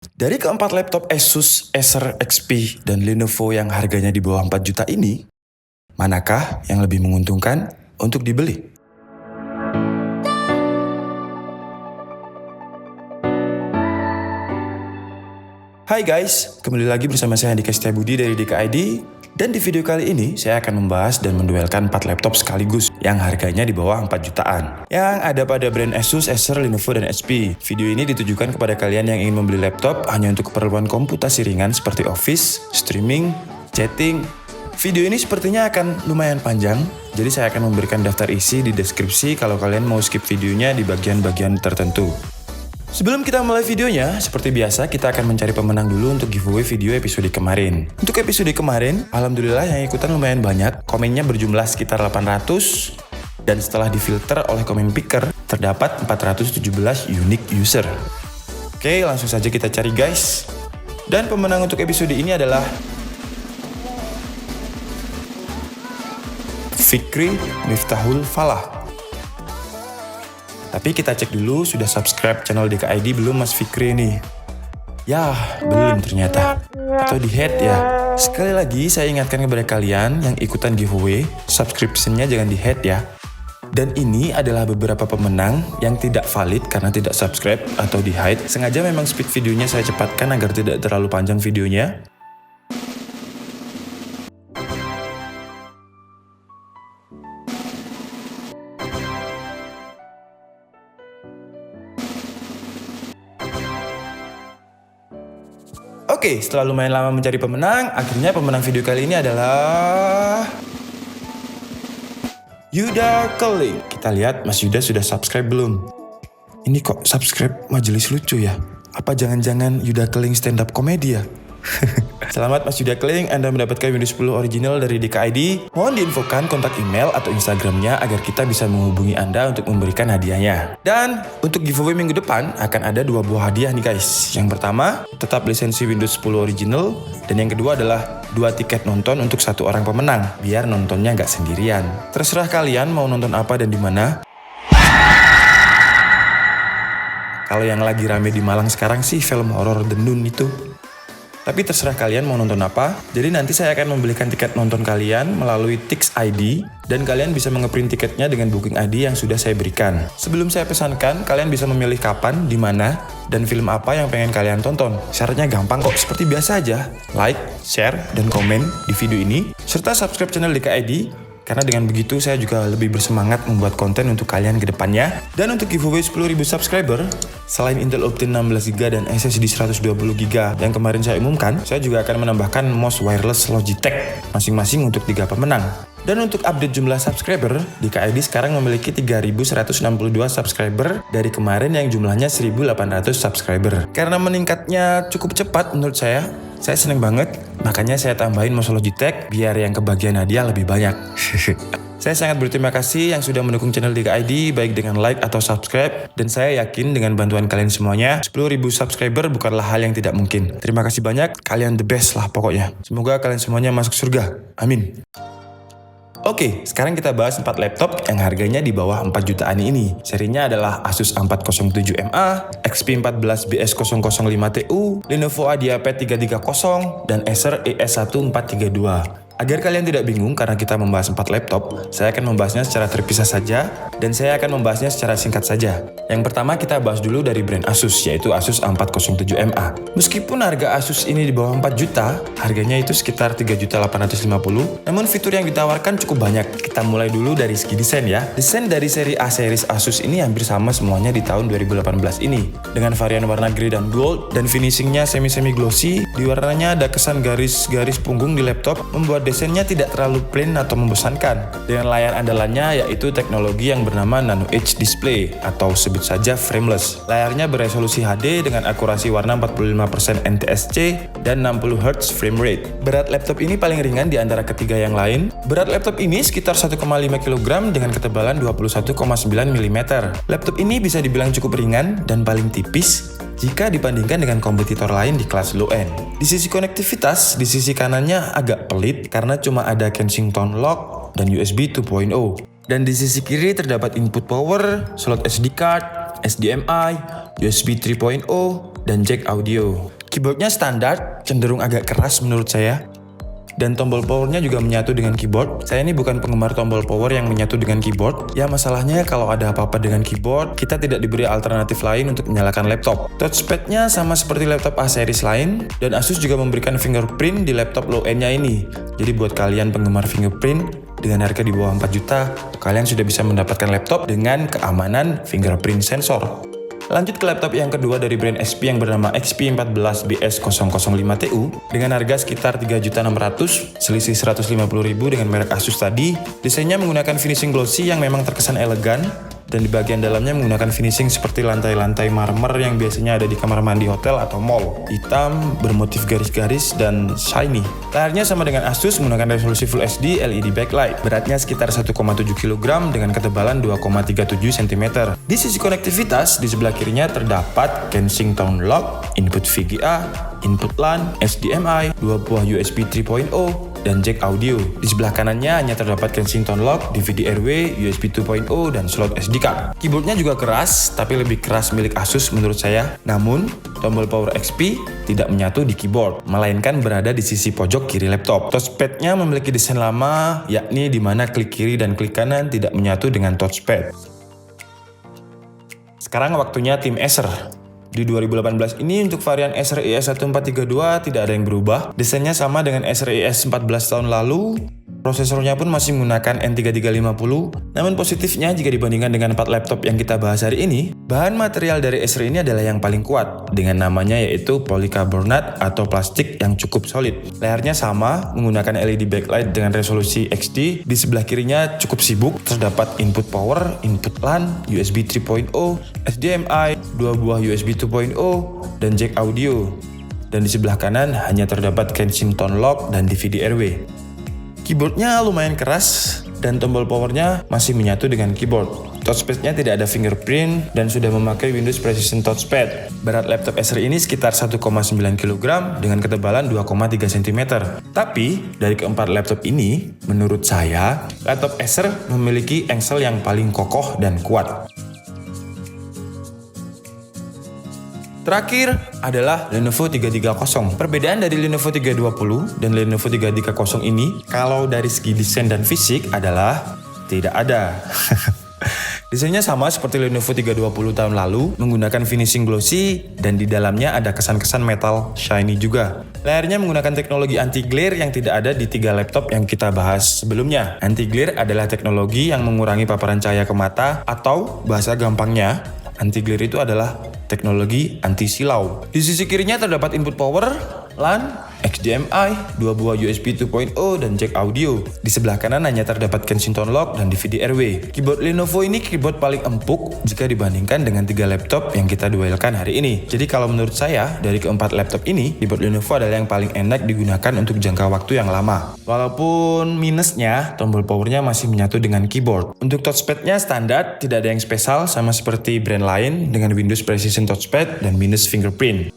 Dari keempat laptop Asus, Acer, XP, dan Lenovo yang harganya di bawah 4 juta ini, manakah yang lebih menguntungkan untuk dibeli? Hai guys, kembali lagi bersama saya Andika Setiabudi dari DKID. Dan di video kali ini saya akan membahas dan menduelkan 4 laptop sekaligus yang harganya di bawah 4 jutaan. Yang ada pada brand Asus, Acer, Lenovo, dan HP. Video ini ditujukan kepada kalian yang ingin membeli laptop hanya untuk keperluan komputasi ringan seperti office, streaming, chatting. Video ini sepertinya akan lumayan panjang, jadi saya akan memberikan daftar isi di deskripsi kalau kalian mau skip videonya di bagian-bagian tertentu. Sebelum kita mulai videonya, seperti biasa kita akan mencari pemenang dulu untuk giveaway video episode kemarin. Untuk episode kemarin, alhamdulillah yang ikutan lumayan banyak, komennya berjumlah sekitar 800, dan setelah difilter oleh komen picker, terdapat 417 unique user. Oke, langsung saja kita cari guys. Dan pemenang untuk episode ini adalah Fikri Miftahul Falah. Tapi kita cek dulu sudah subscribe channel DKID belum Mas Fikri nih? Yah, belum ternyata. Atau di head ya. Sekali lagi saya ingatkan kepada kalian yang ikutan giveaway, subscription-nya jangan di head ya. Dan ini adalah beberapa pemenang yang tidak valid karena tidak subscribe atau di hide. Sengaja memang speed videonya saya cepatkan agar tidak terlalu panjang videonya. Oke, setelah lumayan lama mencari pemenang, akhirnya pemenang video kali ini adalah Yuda Keling. Kita lihat Mas Yuda sudah subscribe belum? Ini kok subscribe majelis lucu ya? Apa jangan-jangan Yuda Keling stand up komedi ya? Selamat Mas Yuda Keling, Anda mendapatkan Windows 10 original dari DKID. Mohon diinfokan kontak email atau Instagramnya agar kita bisa menghubungi Anda untuk memberikan hadiahnya. Dan untuk giveaway minggu depan akan ada 2 buah hadiah nih guys. Yang pertama, tetap lisensi Windows 10 original. Dan yang kedua adalah 2 tiket nonton untuk 1 orang pemenang, biar nontonnya nggak sendirian. Terserah kalian mau nonton apa dan di mana. Kalau yang lagi rame di Malang sekarang sih film horor The Nun itu. Tapi terserah kalian mau nonton apa. Jadi nanti saya akan membelikan tiket nonton kalian melalui Tix ID. Dan kalian bisa mengeprint tiketnya dengan booking ID yang sudah saya berikan. Sebelum saya pesankan, kalian bisa memilih kapan, di mana, dan film apa yang pengen kalian tonton. Syaratnya gampang kok, seperti biasa aja. Like, share, dan komen di video ini. Serta subscribe channel DKID. Karena dengan begitu saya juga lebih bersemangat membuat konten untuk kalian ke depannya. Dan untuk giveaway 10.000 subscriber, selain Intel Optane 16GB dan SSD 120GB yang kemarin saya umumkan, saya juga akan menambahkan mouse wireless Logitech masing-masing untuk 3 pemenang. Dan untuk update jumlah subscriber, DKID sekarang memiliki 3.162 subscriber dari kemarin yang jumlahnya 1.800 subscriber. Karena meningkatnya cukup cepat menurut saya seneng banget. Makanya saya tambahin mouse Logitech biar yang kebagian hadiah lebih banyak. Saya sangat berterima kasih yang sudah mendukung channel DKID baik dengan like atau subscribe. Dan saya yakin dengan bantuan kalian semuanya, 10.000 subscriber bukanlah hal yang tidak mungkin. Terima kasih banyak, kalian the best lah pokoknya. Semoga kalian semuanya masuk surga. Amin. Oke, sekarang kita bahas 4 laptop yang harganya di bawah 4 jutaan ini. Serinya adalah Asus A407MA, XP14BS005TU, Lenovo IdeaPad 330, dan Acer ES1432. Agar kalian tidak bingung karena kita membahas 4 laptop, saya akan membahasnya secara terpisah saja, dan saya akan membahasnya secara singkat saja. Yang pertama kita bahas dulu dari brand Asus, yaitu Asus A407MA. Meskipun harga Asus ini di bawah 4 juta, harganya itu sekitar 3.850.000, namun fitur yang ditawarkan cukup banyak. Kita mulai dulu dari segi desain ya. Desain dari seri A series Asus ini hampir sama semuanya di tahun 2018 ini. Dengan varian warna grey dan gold, dan finishingnya semi-semi glossy, di warnanya ada kesan garis-garis punggung di laptop, membuat desainnya tidak terlalu plain atau membosankan. Dengan layar andalannya yaitu teknologi yang bernama Nano Edge Display atau sebut saja frameless. Layarnya beresolusi HD dengan akurasi warna 45% NTSC dan 60Hz frame rate. Berat laptop ini paling ringan di antara ketiga yang lain. Berat laptop ini sekitar 1,5 kg dengan ketebalan 21,9 mm. Laptop ini bisa dibilang cukup ringan dan paling tipis jika dibandingkan dengan kompetitor lain di kelas low end. Di sisi konektivitas, di sisi kanannya agak pelit karena cuma ada Kensington lock dan USB 2.0. Dan di sisi kiri terdapat input power, slot SD card, HDMI, USB 3.0, dan jack audio. Keyboardnya standar, cenderung agak keras menurut saya. Dan tombol powernya juga menyatu dengan keyboard. Saya ini bukan penggemar tombol power yang menyatu dengan keyboard. Ya masalahnya kalau ada apa-apa dengan keyboard, kita tidak diberi alternatif lain untuk menyalakan laptop. Touchpadnya sama seperti laptop A series lain, dan Asus juga memberikan fingerprint di laptop low-end-nya ini. Jadi buat kalian penggemar fingerprint, dengan harga di bawah 4 juta, kalian sudah bisa mendapatkan laptop dengan keamanan fingerprint sensor. Lanjut ke laptop yang kedua dari brand XP yang bernama XP14BS005TU dengan harga sekitar 3.600.000, selisih 150.000 dengan merek Asus tadi. Desainnya menggunakan finishing glossy yang memang terkesan elegan, dan di bagian dalamnya menggunakan finishing seperti lantai-lantai marmer yang biasanya ada di kamar mandi hotel atau mall. Hitam, bermotif garis-garis, dan shiny. Layarnya sama dengan Asus menggunakan resolusi Full HD LED backlight. Beratnya sekitar 1,7 kg dengan ketebalan 2,37 cm. Di sisi konektivitas, di sebelah kirinya terdapat Kensington Lock, input VGA, input LAN, HDMI, 2 buah USB 3.0, dan jack audio. Di sebelah kanannya hanya terdapat Kensington Lock, DVD-RW, USB 2.0, dan slot SD card. Keyboardnya juga keras, tapi lebih keras milik Asus menurut saya. Namun, tombol power XP tidak menyatu di keyboard, melainkan berada di sisi pojok kiri laptop. Touchpadnya memiliki desain lama, yakni di mana klik kiri dan klik kanan tidak menyatu dengan touchpad. Sekarang waktunya tim Acer. Di 2018 ini untuk varian Acer ES1432 tidak ada yang berubah. Desainnya sama dengan Acer ES 14 tahun lalu. Prosesornya pun masih menggunakan N3350. Namun positifnya jika dibandingkan dengan 4 laptop yang kita bahas hari ini, bahan material dari Acer ini adalah yang paling kuat, dengan namanya yaitu polycarbonate atau plastik yang cukup solid. Layarnya sama, menggunakan LED backlight dengan resolusi XD. Di sebelah kirinya cukup sibuk, terdapat input power, input LAN, USB 3.0, HDMI, 2 buah USB 2.0, dan jack audio. Dan di sebelah kanan hanya terdapat Kensington Lock dan DVD-RW. Keyboardnya lumayan keras dan tombol powernya masih menyatu dengan keyboard. Touchpadnya tidak ada fingerprint dan sudah memakai Windows Precision Touchpad. Berat laptop Acer ini sekitar 1,9 kg dengan ketebalan 2,3 cm. Tapi dari keempat laptop ini, menurut saya, laptop Acer memiliki engsel yang paling kokoh dan kuat. Terakhir adalah Lenovo 330. Perbedaan dari Lenovo 320 dan Lenovo 330 ini, kalau dari segi desain dan fisik adalah tidak ada. Desainnya sama seperti Lenovo 320 tahun lalu, menggunakan finishing glossy, dan di dalamnya ada kesan-kesan metal shiny juga. Layarnya menggunakan teknologi anti-glare yang tidak ada di 3 laptop yang kita bahas sebelumnya. Anti-glare adalah teknologi yang mengurangi paparan cahaya ke mata, atau bahasa gampangnya, anti-glare itu adalah teknologi anti-silau. Di sisi kirinya terdapat input power, LAN, HDMI, 2 buah USB 2.0, dan jack audio. Di sebelah kanan hanya terdapat Kensington Lock dan DVD-RW. Keyboard Lenovo ini keyboard paling empuk jika dibandingkan dengan 3 laptop yang kita duelkan hari ini. Jadi kalau menurut saya, dari keempat laptop ini, keyboard Lenovo adalah yang paling enak digunakan untuk jangka waktu yang lama. Walaupun minusnya, tombol powernya masih menyatu dengan keyboard. Untuk touchpadnya standar, tidak ada yang spesial sama seperti brand lain dengan Windows Precision Touchpad dan minus fingerprint.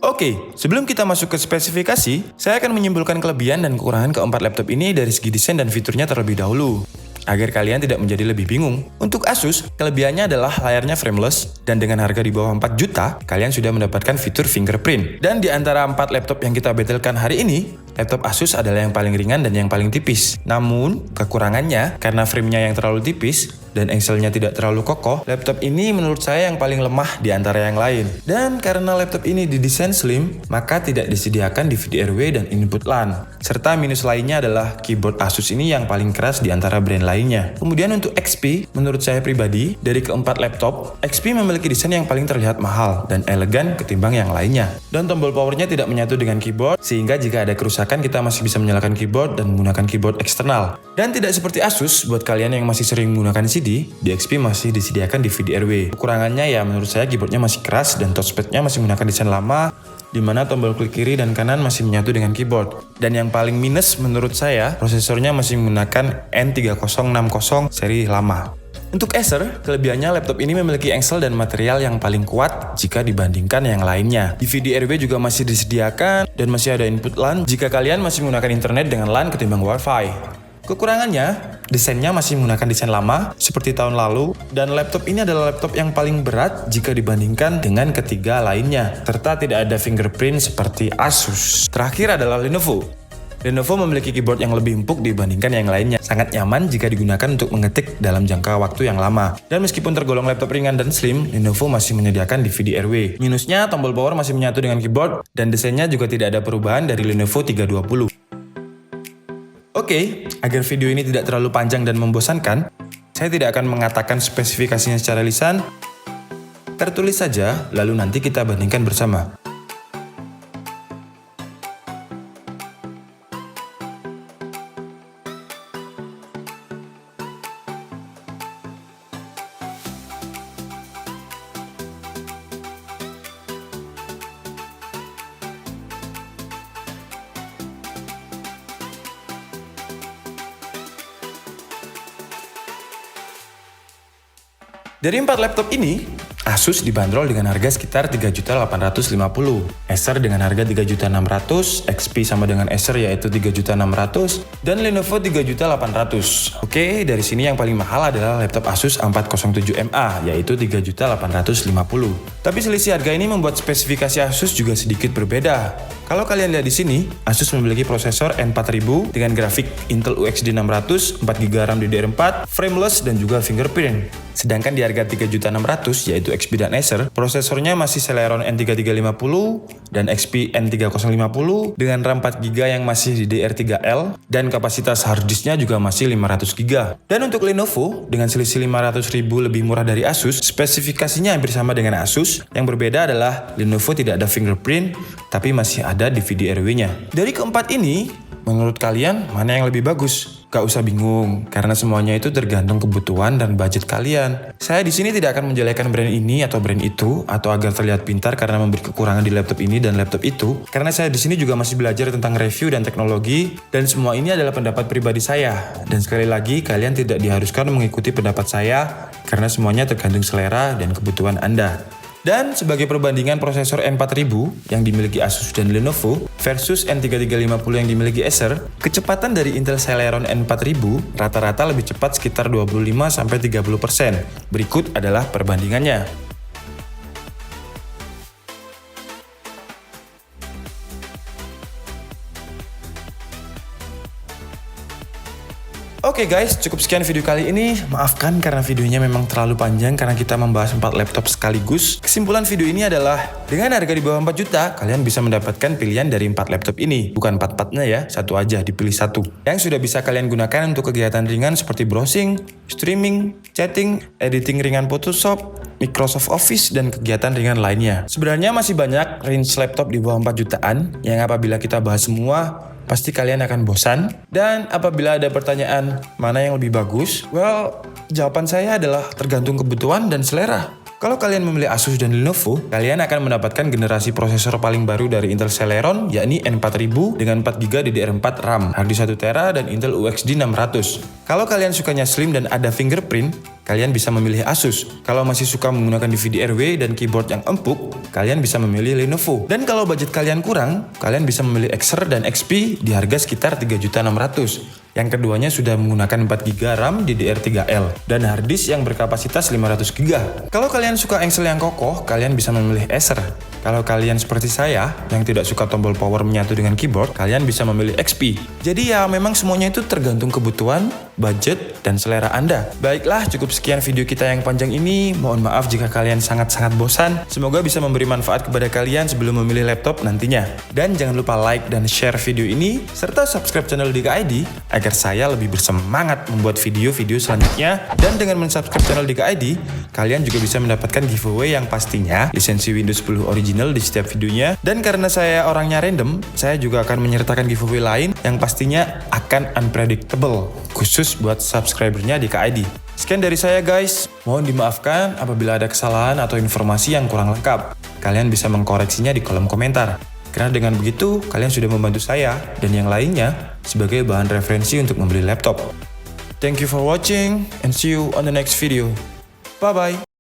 Oke, sebelum kita masuk ke spesifikasi, saya akan menyimpulkan kelebihan dan kekurangan keempat laptop ini dari segi desain dan fiturnya terlebih dahulu, agar kalian tidak menjadi lebih bingung. Untuk Asus, kelebihannya adalah layarnya frameless, dan dengan harga di bawah 4 juta, kalian sudah mendapatkan fitur fingerprint. Dan di antara 4 laptop yang kita battlekan hari ini, laptop Asus adalah yang paling ringan dan yang paling tipis. Namun, kekurangannya, karena framenya yang terlalu tipis, dan engselnya tidak terlalu kokoh, laptop ini menurut saya yang paling lemah di antara yang lain. Dan karena laptop ini didesain slim, maka tidak disediakan DVD-RW dan input LAN. Serta minus lainnya adalah keyboard Asus ini yang paling keras di antara brand lainnya. Kemudian untuk XP, menurut saya pribadi, dari keempat laptop, XP memiliki desain yang paling terlihat mahal dan elegan ketimbang yang lainnya. Dan tombol powernya tidak menyatu dengan keyboard, sehingga jika ada kerusakan kita masih bisa menyalakan keyboard dan menggunakan keyboard eksternal. Dan tidak seperti Asus, buat kalian yang masih sering menggunakan CD, di XP masih disediakan DVD-RW. Kekurangannya ya menurut saya keyboardnya masih keras dan touchpadnya masih menggunakan desain lama, di mana tombol klik kiri dan kanan masih menyatu dengan keyboard. Dan yang paling minus menurut saya, prosesornya masih menggunakan N3060 seri lama. Untuk Acer, kelebihannya laptop ini memiliki engsel dan material yang paling kuat jika dibandingkan yang lainnya. DVD-RW juga masih disediakan dan masih ada input LAN jika kalian masih menggunakan internet dengan LAN ketimbang Wi-Fi. Kekurangannya, desainnya masih menggunakan desain lama seperti tahun lalu, dan laptop ini adalah laptop yang paling berat jika dibandingkan dengan ketiga lainnya, serta tidak ada fingerprint seperti Asus. Terakhir adalah Lenovo. Lenovo memiliki keyboard yang lebih empuk dibandingkan yang lainnya. Sangat nyaman jika digunakan untuk mengetik dalam jangka waktu yang lama. Dan meskipun tergolong laptop ringan dan slim, Lenovo masih menyediakan DVD RW. Minusnya, tombol power masih menyatu dengan keyboard, dan desainnya juga tidak ada perubahan dari Lenovo 320. Oke, agar video ini tidak terlalu panjang dan membosankan, saya tidak akan mengatakan spesifikasinya secara lisan. Tertulis saja, lalu nanti kita bandingkan bersama. Dari 4 laptop ini, Asus dibanderol dengan harga sekitar 3.850.000, Acer dengan harga 3.600.000, XP sama dengan Acer yaitu 3.600.000, dan Lenovo 3.800.000. Oke, dari sini yang paling mahal adalah laptop Asus A407MA yaitu 3.850.000. Tapi selisih harga ini membuat spesifikasi Asus juga sedikit berbeda. Kalau kalian lihat di sini, Asus memiliki prosesor N4000 dengan grafik Intel UXD 600, 4GB RAM DDR4, frameless dan juga fingerprint. Sedangkan di harga 3.600.000 yaitu XP dan Acer, prosesornya masih Celeron N3350 dan XP N3050 dengan RAM 4GB yang masih DDR3L dan kapasitas harddisknya juga masih 500GB. Dan untuk Lenovo, dengan selisih 500.000 lebih murah dari Asus, spesifikasinya hampir sama dengan Asus. Yang berbeda adalah Lenovo tidak ada fingerprint, tapi masih ada DVD RW-nya. Dari keempat ini, menurut kalian mana yang lebih bagus? Gak usah bingung, karena semuanya itu tergantung kebutuhan dan budget kalian. Saya di sini tidak akan menjelekkan brand ini atau brand itu, atau agar terlihat pintar karena memberi kekurangan di laptop ini dan laptop itu. Karena saya di sini juga masih belajar tentang review dan teknologi, dan semua ini adalah pendapat pribadi saya. Dan sekali lagi, kalian tidak diharuskan mengikuti pendapat saya, karena semuanya tergantung selera dan kebutuhan Anda. Dan sebagai perbandingan prosesor N4000 yang dimiliki Asus dan Lenovo versus N3350 yang dimiliki Acer, kecepatan dari Intel Celeron N4000 rata-rata lebih cepat sekitar 25-30%. Berikut adalah perbandingannya. Oke guys, cukup sekian video kali ini. Maafkan karena videonya memang terlalu panjang karena kita membahas 4 laptop sekaligus. Kesimpulan video ini adalah, dengan harga di bawah 4 juta, kalian bisa mendapatkan pilihan dari 4 laptop ini. Bukan 4-4-nya ya, satu aja, dipilih satu. Yang sudah bisa kalian gunakan untuk kegiatan ringan seperti browsing, streaming, chatting, editing ringan Photoshop, Microsoft Office, dan kegiatan ringan lainnya. Sebenarnya masih banyak range laptop di bawah 4 jutaan, yang apabila kita bahas semua, pasti kalian akan bosan. Dan apabila ada pertanyaan mana yang lebih bagus, well, jawaban saya adalah tergantung kebutuhan dan selera. Kalau kalian memilih Asus dan Lenovo, kalian akan mendapatkan generasi prosesor paling baru dari Intel Celeron, yakni N4000 dengan 4GB DDR4 RAM, harddisk 1TB dan Intel UXD 600. Kalau kalian sukanya slim dan ada fingerprint, kalian bisa memilih Asus. Kalau masih suka menggunakan DVD RW dan keyboard yang empuk, kalian bisa memilih Lenovo. Dan kalau budget kalian kurang, kalian bisa memilih Acer dan XP di harga sekitar 3.600.000. Yang keduanya sudah menggunakan 4GB RAM DDR3L dan harddisk yang berkapasitas 500GB. Kalau kalian suka engsel yang kokoh, kalian bisa memilih Acer. Kalau kalian seperti saya, yang tidak suka tombol power menyatu dengan keyboard, kalian bisa memilih XP. Jadi ya memang semuanya itu tergantung kebutuhan, budget, dan selera Anda. Baiklah, cukup sekian video kita yang panjang ini. Mohon maaf jika kalian sangat-sangat bosan. Semoga bisa memberi manfaat kepada kalian sebelum memilih laptop nantinya. Dan jangan lupa like dan share video ini, serta subscribe channel Dika ID, agar saya lebih bersemangat membuat video-video selanjutnya. Dan dengan mensubscribe channel Dika ID, kalian juga bisa mendapatkan giveaway yang pastinya lisensi Windows 10 original di setiap videonya. Dan karena saya orangnya random, saya juga akan menyertakan giveaway lain yang pastinya akan unpredictable, khusus buat subscribernya Dika ID. Sekian dari saya guys, mohon dimaafkan apabila ada kesalahan atau informasi yang kurang lengkap. Kalian bisa mengkoreksinya di kolom komentar. Karena dengan begitu, kalian sudah membantu saya dan yang lainnya sebagai bahan referensi untuk membeli laptop. Thank you for watching and see you on the next video. Bye-bye.